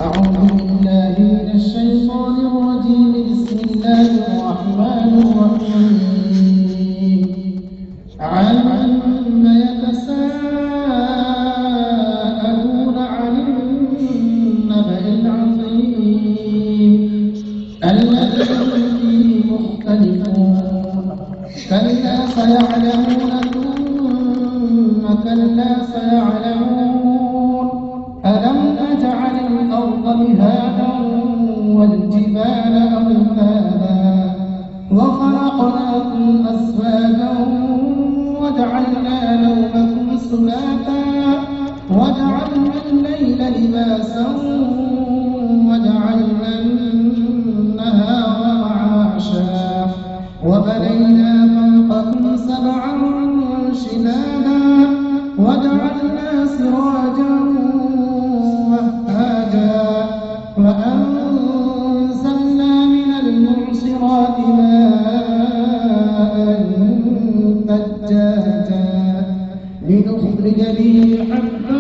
أعوذ بالله من الشيطان الرجيم. بسم الله الرحمن الرحيم. عما يتساءلون عن النبأ العظيم الذي فيه مختلفون كلا سيعلمون ثم كلا سيعلمون ألم نجعل الأرض مهادا والجبال أوتادا وخلقناكم أزواجا وجعلنا نومكم سباتا وجعلنا الليل لباسا وجعلنا النهار معاشا وبنينا فوقكم سبعا شدادا وجعلنا سراجا وهاجا وأنزلنا من المعصرات ماء ثجاجا لنخرج به حبا